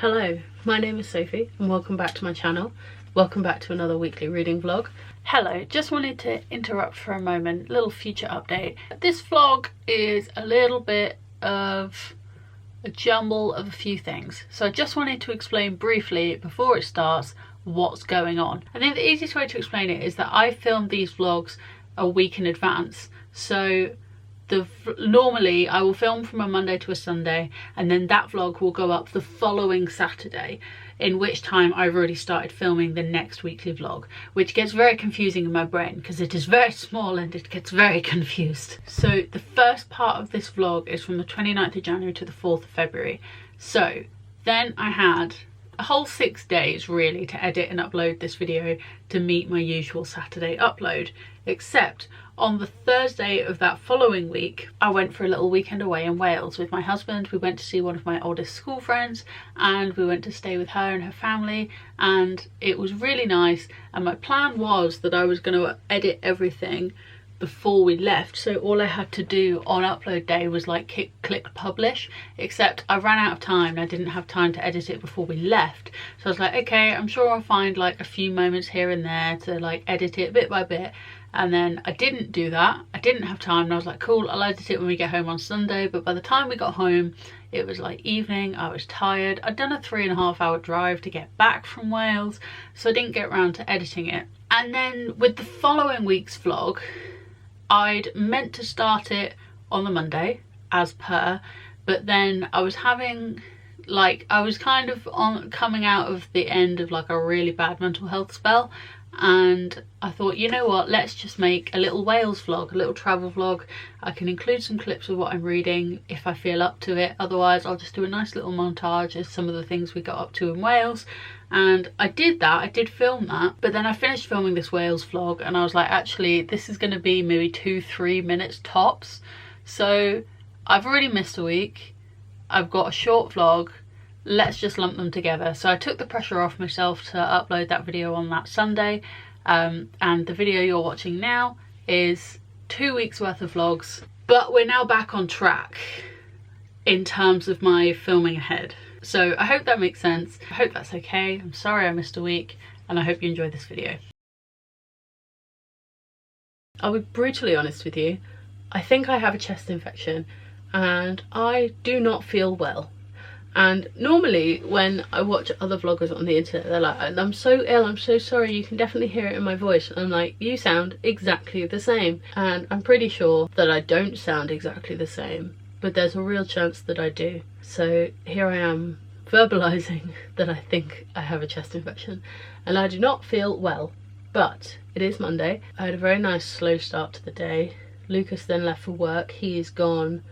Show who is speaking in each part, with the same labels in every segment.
Speaker 1: Hello, my name is Sophie and welcome back to my channel. Welcome back to another weekly reading vlog. Hello, just wanted to interrupt for a moment, little future update. This vlog is a little bit of a jumble of a few things. So I just wanted to explain briefly before it starts what's going on. I think the easiest way to explain it is that I filmed these vlogs a week in advance. So normally I will film from a Monday to a Sunday, and then that vlog will go up the following Saturday, in which time I've already started filming the next weekly vlog, which gets very confusing in my brain because it is very small and it gets very confused. So the first part of this vlog is from the 29th of January to the 4th of February. So then I had a whole 6 days really to edit and upload this video to meet my usual Saturday upload, except on the Thursday of that following week I went for a little weekend away in Wales with my husband. We went to see one of my oldest school friends and we went to stay with her and her family, and it was really nice. And my plan was that I was going to edit everything before we left, so all I had to do on upload day was like click publish, except I ran out of time and I didn't have time to edit it before we left. So I was like, okay, I'm sure I'll find like a few moments here and there to like edit it bit by bit. And then I didn't do that, I didn't have time, and I was like, cool, I'll edit it when we get home on Sunday. But by the time we got home it was like evening, I was tired, I'd done a 3.5 hour drive to get back from Wales, so I didn't get around to editing it. And then with the following week's vlog, I'd meant to start it on the Monday as per, but then I was having I was kind of coming out of the end of like a really bad mental health spell, and I thought, you know what, let's just make a little Wales vlog, a little travel vlog. I can include some clips of what I'm reading if I feel up to it, otherwise I'll just do a nice little montage of some of the things we got up to in Wales. And I did that, I did film that, but then I finished filming this Wales vlog and I was like, actually this is going to be maybe 2-3 minutes tops, so I've already missed a week, I've got a short vlog, let's just lump them together. So I took the pressure off myself to upload that video on that Sunday, and the video you're watching now is 2 weeks worth of vlogs, but we're now back on track in terms of my filming ahead. So I hope that makes sense, I hope that's okay. I'm sorry I missed a week, and I hope you enjoyed this video. I'll be brutally honest with you, I think I have a chest infection and I do not feel well. And normally when I watch other vloggers on the internet, they're like, I'm so ill, I'm so sorry, you can definitely hear it in my voice. And I'm like, you sound exactly the same. And I'm pretty sure that I don't sound exactly the same, but there's a real chance that I do. So here I am verbalizing that I think I have a chest infection and I do not feel well. But it is Monday. I had a very nice slow start to the day. Lucas then left for work. He is gone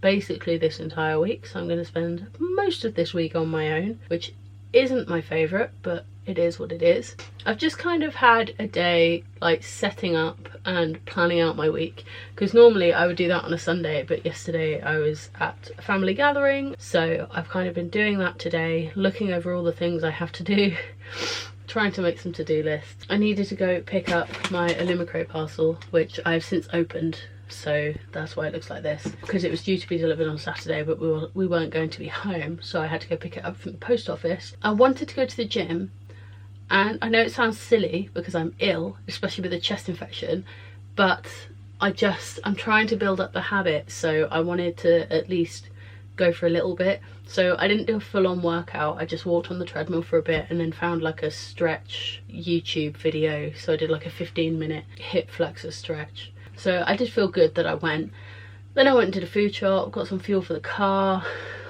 Speaker 1: basically this entire week, so I'm going to spend most of this week on my own, which isn't my favourite, but it is what it is. I've just kind of had a day like setting up and planning out my week, because normally I would do that on a Sunday, but yesterday I was at a family gathering, so I've kind of been doing that today, looking over all the things I have to do, trying to make some to-do lists. I needed to go pick up my Illumicray parcel, which I've since opened, so that's why it looks like this, because it was due to be delivered on Saturday, but we weren't going to be home, so I had to go pick it up from the post office. I wanted to go to the gym, and I know it sounds silly because I'm ill, especially with a chest infection, but I'm trying to build up the habit, so I wanted to at least go for a little bit. So I didn't do a full-on workout, I just walked on the treadmill for a bit and then found like a stretch YouTube video, so I did like a 15-minute hip flexor stretch. So I did feel good that I went. Then I went and did a food shop, got some fuel for the car,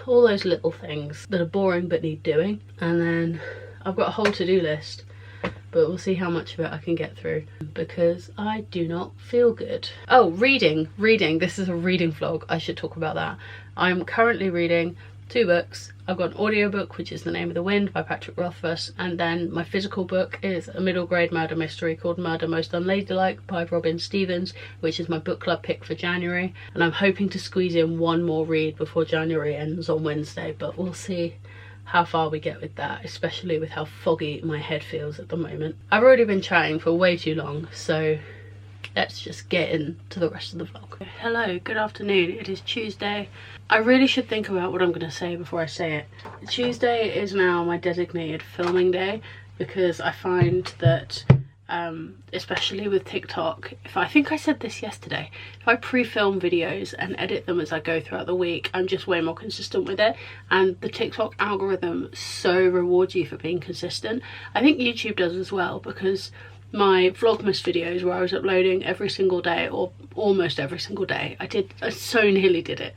Speaker 1: all those little things that are boring but need doing. And then I've got a whole to-do list, but we'll see how much of it I can get through because I do not feel good. Oh, reading, this is a reading vlog, I should talk about that. I'm currently reading 2 books. I've got an audiobook, which is The Name of the Wind by Patrick Rothfuss, and then my physical book is a middle grade murder mystery called Murder Most Unladylike by Robin Stevens, which is my book club pick for January, and I'm hoping to squeeze in one more read before January ends on Wednesday, but we'll see how far we get with that, especially with how foggy my head feels at the moment. I've already been chatting for way too long, so let's just get into the rest of the vlog. Hello, good afternoon. It is Tuesday. I really should think about what I'm going to say before I say it. Tuesday is now my designated filming day because I find that especially with TikTok, I think I said this yesterday, if I pre-film videos and edit them as I go throughout the week, I'm just way more consistent with it, and the TikTok algorithm so rewards you for being consistent. I think YouTube does as well, because my Vlogmas videos where I was uploading every single day, or almost every single day, I so nearly did it.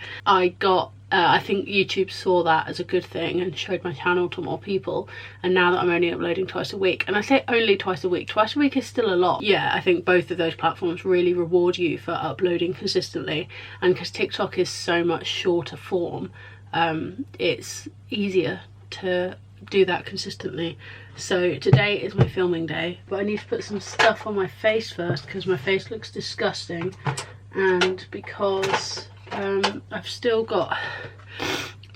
Speaker 1: I think YouTube saw that as a good thing and showed my channel to more people, and now that I'm only uploading twice a week, and I say only twice a week is still a lot. Yeah, I think both of those platforms really reward you for uploading consistently, and because TikTok is so much shorter form, it's easier to do that consistently. So today is my filming day, but I need to put some stuff on my face first because my face looks disgusting, and because I've still got,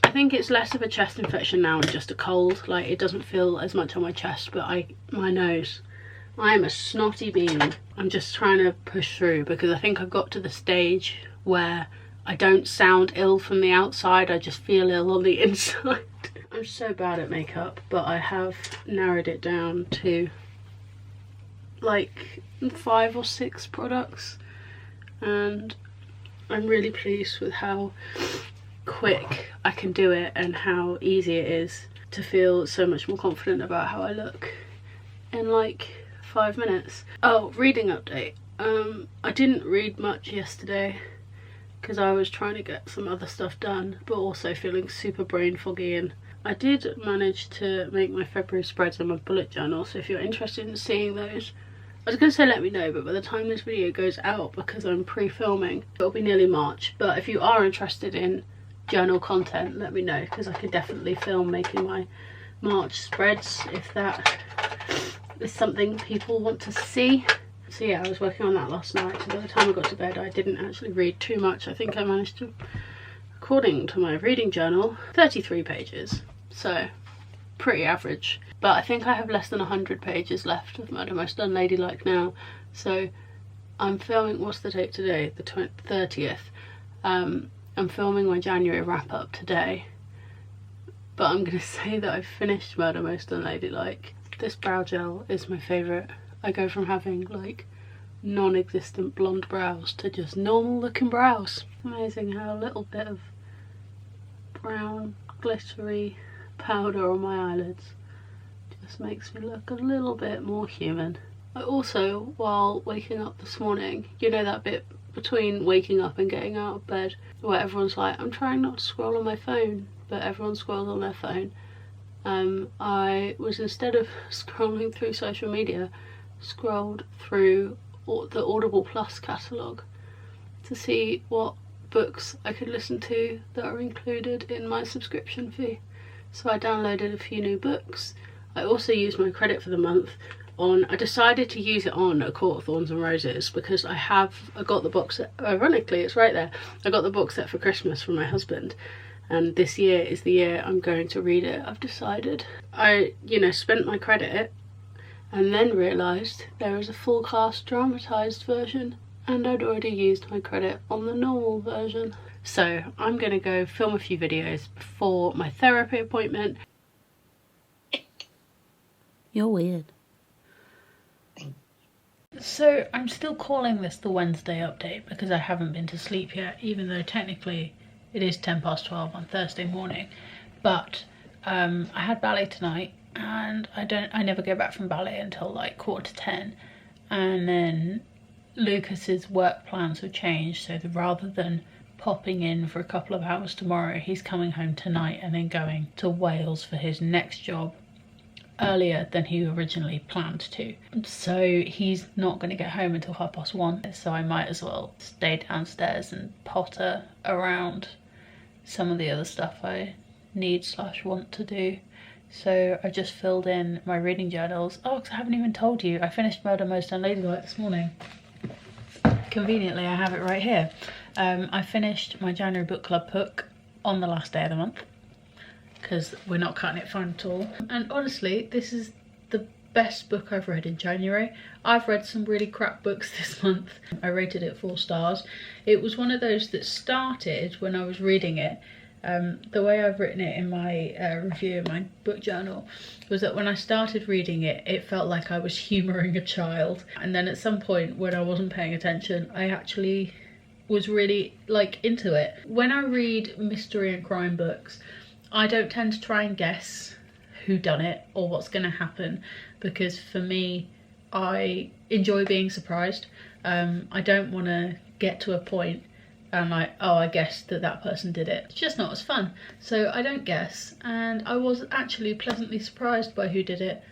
Speaker 1: I think it's less of a chest infection now and just a cold. Like, it doesn't feel as much on my chest, but my nose, I am a snotty bean. I'm just trying to push through because I think I've got to the stage where I don't sound ill from the outside, I just feel ill on the inside. I'm so bad at makeup, but I have narrowed it down to like 5 or 6 products, and I'm really pleased with how quick I can do it and how easy it is to feel so much more confident about how I look in like 5 minutes. Oh, reading update. I didn't read much yesterday because I was trying to get some other stuff done, but also feeling super brain foggy, and I did manage to make my February spreads on my bullet journal, so if you're interested in seeing those, I was going to say let me know, but by the time this video goes out, because I'm pre-filming, it'll be nearly March. But if you are interested in journal content, let me know, because I could definitely film making my March spreads if that is something people want to see. So yeah, I was working on that last night, so by the time I got to bed I didn't actually read too much. I think I managed to, according to my reading journal, 33 pages, so pretty average. But I think I have less than 100 pages left of Murder Most Unladylike now, so I'm filming, what's the date today? The 30th. I'm filming my January wrap-up today, but I'm going to say that I've finished Murder Most Unladylike. This brow gel is my favourite. I go from having like non-existent blonde brows to just normal looking brows. Amazing how a little bit of brown glittery powder on my eyelids just makes me look a little bit more human. I also, while waking up this morning, you know that bit between waking up and getting out of bed where everyone's like, I'm trying not to scroll on my phone, but everyone scrolls on their phone. I was, instead of scrolling through social media, scrolled through the Audible Plus catalogue to see what books I could listen to that are included in my subscription fee. So I downloaded a few new books. I also used my credit for the month on, I decided to use it on A Court of Thorns and Roses because I got the box set, ironically it's right there, I got the box set for Christmas from my husband, and this year is the year I'm going to read it. I've decided. I, spent my credit and then realised there is a full cast dramatised version, and I'd already used my credit on the normal version. So I'm gonna go film a few videos before my therapy appointment. You're weird. So I'm still calling this the Wednesday update because I haven't been to sleep yet, even though technically it is 12:10 on Thursday morning. But I had ballet tonight, and I never go back from ballet until like 9:45, and then Lucas's work plans have changed, so rather than popping in for a couple of hours tomorrow, he's coming home tonight and then going to Wales for his next job earlier than he originally planned to. So he's not going to get home until 1:30, so I might as well stay downstairs and potter around some of the other stuff I need/want to do. So I just filled in my reading journals. Oh, because I haven't even told you, I finished Murder Most Unladylike this morning. Conveniently, I have it right here. I finished my January book club book on the last day of the month because we're not cutting it fine at all. And honestly, this is the best book I've read in January. I've read some really crap books this month. I rated it 4 stars. It was one of those that started when I was reading it. The way I've written it in my review in my book journal was that when I started reading it, it felt like I was humouring a child. And then at some point when I wasn't paying attention, I actually was really like into it. When I read mystery and crime books, I don't tend to try and guess who done it or what's going to happen, because for me, I enjoy being surprised. I don't want to get to a point and like, oh, I guessed that that person did it. It's just not as fun. So I don't guess, and I was actually pleasantly surprised by who did it.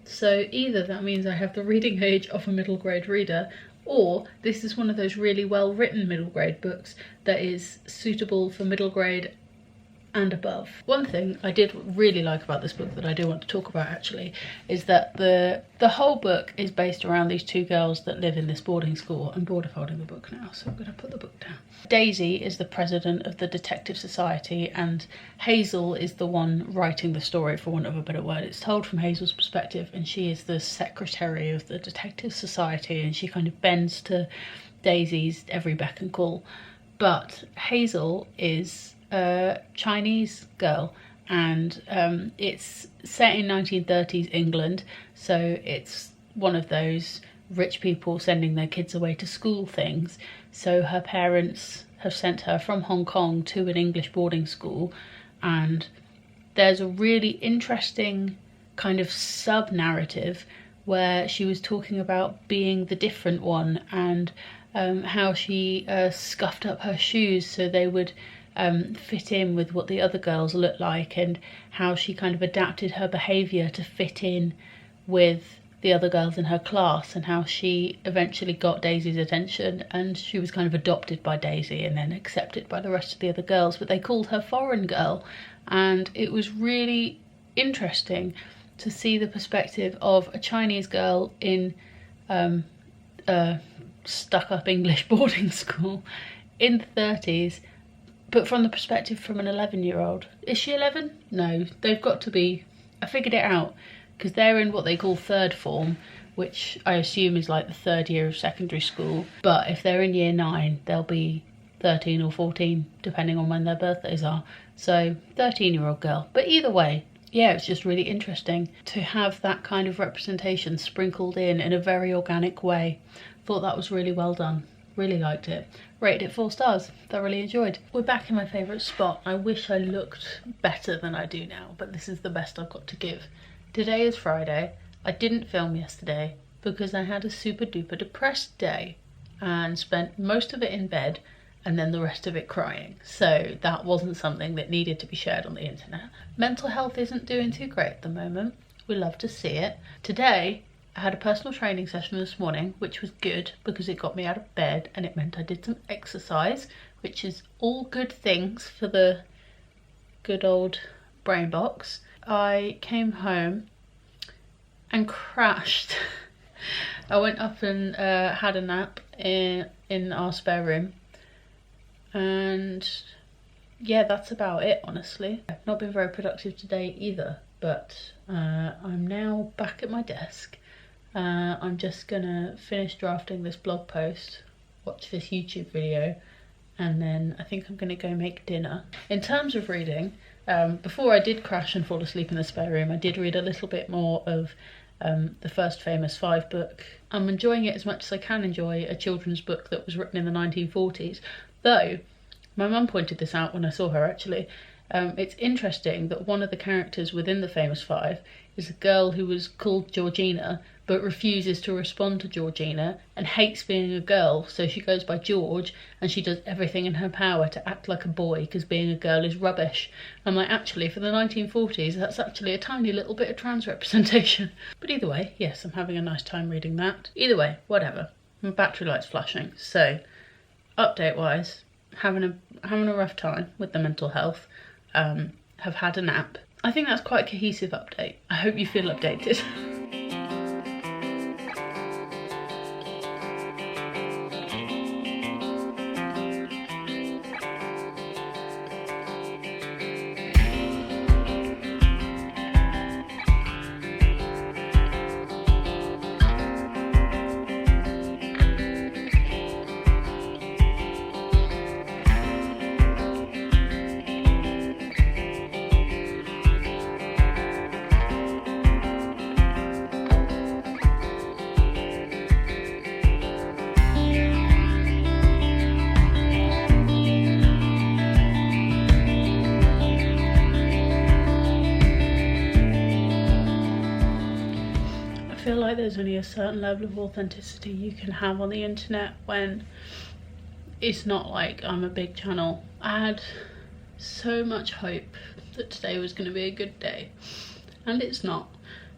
Speaker 1: So either that means I have the reading age of a middle grade reader, or this is one of those really well written middle grade books that is suitable for middle grade and above. One thing I did really like about this book that I do want to talk about actually is that the whole book is based around these 2 girls that live in this boarding school. I'm bored of holding the book now, so I'm going to put the book down. Daisy is the president of the Detective Society, and Hazel is the one writing the story, for want of a better word. It's told from Hazel's perspective, and she is the secretary of the Detective Society, and she kind of bends to Daisy's every beck and call. But Hazel is a Chinese girl, and it's set in 1930s England, so it's one of those rich people sending their kids away to school things. So her parents have sent her from Hong Kong to an English boarding school, and there's a really interesting kind of sub-narrative where she was talking about being the different one, and how she scuffed up her shoes so they would fit in with what the other girls look like, and how she kind of adapted her behaviour to fit in with the other girls in her class, and how she eventually got Daisy's attention, and she was kind of adopted by Daisy and then accepted by the rest of the other girls, but they called her foreign girl. And it was really interesting to see the perspective of a Chinese girl in a stuck-up English boarding school in the 30s, but from the perspective from an 11-year-old. Is she 11? No, they've got to be. I figured it out, because they're in what they call 3rd form, which I assume is like the 3rd year of secondary school. But if they're in year 9, they'll be 13 or 14, depending on when their birthdays are. So 13-year-old girl. But either way, yeah, it's just really interesting to have that kind of representation sprinkled in a very organic way. Thought that was really well done. Really liked it. Rated it 4 stars. Thoroughly enjoyed. We're back in my favourite spot. I wish I looked better than I do now, but this is the best I've got to give. Today is Friday. I didn't film yesterday because I had a super duper depressed day and spent most of it in bed and then the rest of it crying. So that wasn't something that needed to be shared on the internet. Mental health isn't doing too great at the moment. We love to see it. Today, I had a personal training session this morning, which was good because it got me out of bed and it meant I did some exercise, which is all good things for the good old brain box. I came home and crashed. I went up and had a nap in our spare room, and yeah, that's about it, honestly. I've not been very productive today either, but I'm now back at my desk. I'm just gonna finish drafting this blog post, watch this YouTube video, and then I think I'm gonna go make dinner. In terms of reading, before I did crash and fall asleep in the spare room, I did read a little bit more of the first Famous Five book. I'm enjoying it as much as I can enjoy a children's book that was written in the 1940s, though my mum pointed this out when I saw her actually. It's interesting that one of the characters within the Famous Five is a girl who was called Georgina but refuses to respond to Georgina and hates being a girl, so she goes by George and she does everything in her power to act like a boy because being a girl is rubbish. I'm like, actually, for the 1940s, that's actually a tiny little bit of trans representation. But either way, yes, I'm having a nice time reading that. Either way, whatever. My battery light's flashing. So, update-wise, having a rough time with the mental health. Have had a nap. I think that's quite a cohesive update. I hope you feel updated. a certain level of authenticity you can have on the internet when it's not like I'm a big channel. I had so much hope that today was going to be a good day, and it's not.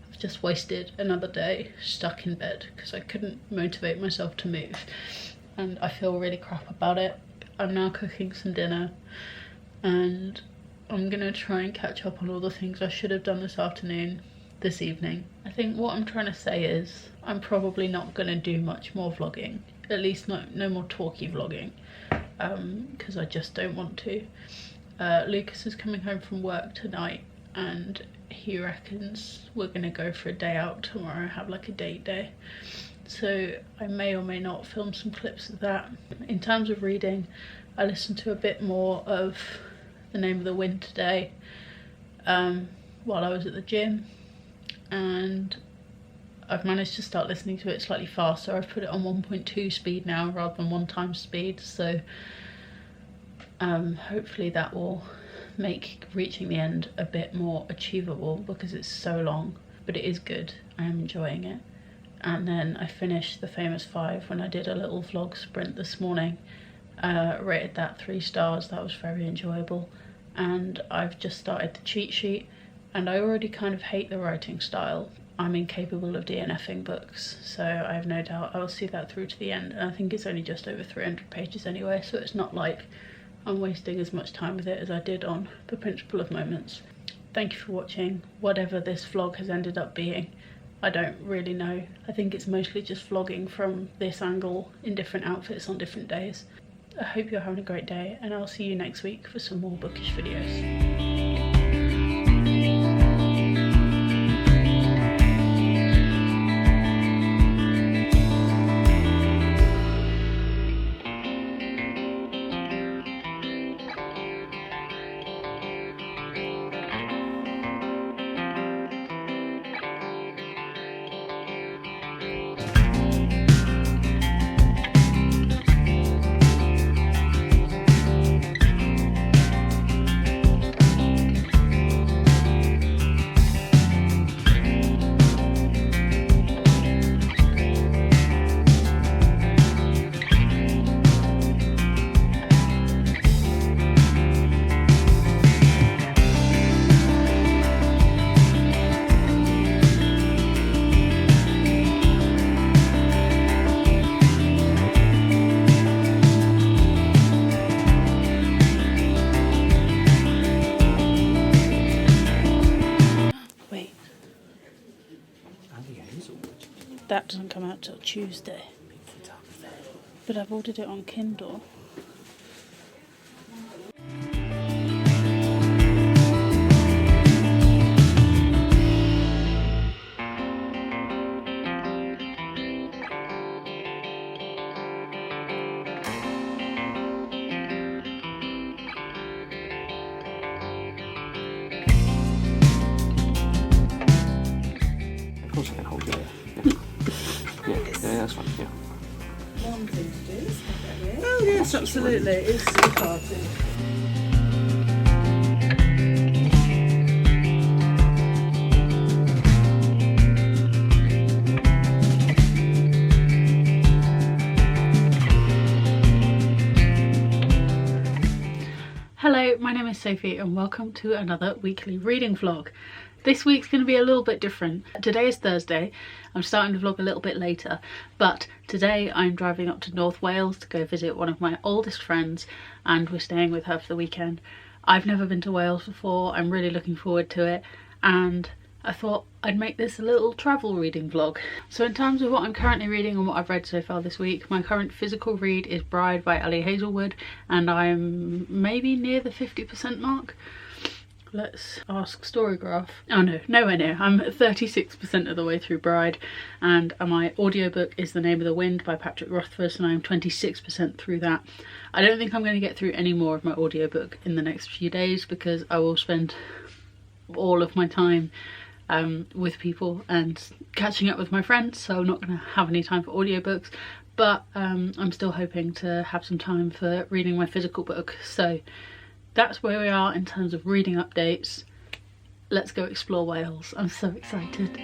Speaker 1: I've just wasted another day stuck in bed because I couldn't motivate myself to move, and I feel really crap about it. I'm now cooking some dinner and I'm gonna try and catch up on all the things I should have done this evening. I think what I'm trying to say is I'm probably not gonna do much more vlogging, at least no more talky vlogging, because I just don't want to. Lucas is coming home from work tonight and he reckons we're gonna go for a day out tomorrow, have like a date day. So I may or may not film some clips of that. In terms of reading, I listened to a bit more of The Name of the Wind today while I was at the gym, and I've managed to start listening to it slightly faster. I've put it on 1.2 speed now rather than 1x speed, so hopefully that will make reaching the end a bit more achievable because it's so long, but it is good. I am enjoying it. And then I finished The Famous Five when I did a little vlog sprint this morning. Rated that 3 stars. That was very enjoyable. And I've just started the cheat sheet, and I already kind of hate the writing style. I'm incapable of DNFing books, so I have no doubt I will see that through to the end. And I think it's only just over 300 pages anyway, so it's not like I'm wasting as much time with it as I did on The Principle of Moments. Thank you for watching. Whatever this vlog has ended up being, I don't really know. I think it's mostly just vlogging from this angle in different outfits on different days. I hope you're having a great day, and I'll see you next week for some more bookish videos. That doesn't come out till Tuesday, but I've ordered it on Kindle.
Speaker 2: Of course I can hold you there. Yeah, that's fine, yeah.
Speaker 3: One thing to do is have that here.
Speaker 1: Oh yes, absolutely. It's so party. Hello, my name is Sophie and welcome to another weekly reading vlog. This week's going to be a little bit different. Today is Thursday. I'm starting to vlog a little bit later, but today I'm driving up to North Wales to go visit one of my oldest friends, and we're staying with her for the weekend. I've never been to Wales before. I'm really looking forward to it, and I thought I'd make this a little travel reading vlog. So in terms of what I'm currently reading and what I've read so far this week, my current physical read is Bride by Ali Hazelwood, and I'm maybe near the 50% mark. Let's ask Storygraph. Oh no, nowhere near. I'm 36% of the way through Bride, and my audiobook is The Name of the Wind by Patrick Rothfuss, and I'm 26% through that. I don't think I'm going to get through any more of my audiobook in the next few days because I will spend all of my time with people and catching up with my friends, so I'm not going to have any time for audiobooks, but I'm still hoping to have some time for reading my physical book. So that's where we are in terms of reading updates. Let's go explore Wales. I'm so excited.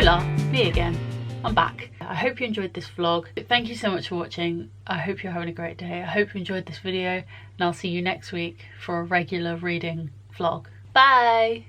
Speaker 1: Voila, me again. I'm back. I hope you enjoyed this vlog. Thank you so much for watching. I hope you're having a great day. I hope you enjoyed this video, and I'll see you next week for a regular reading vlog. Bye!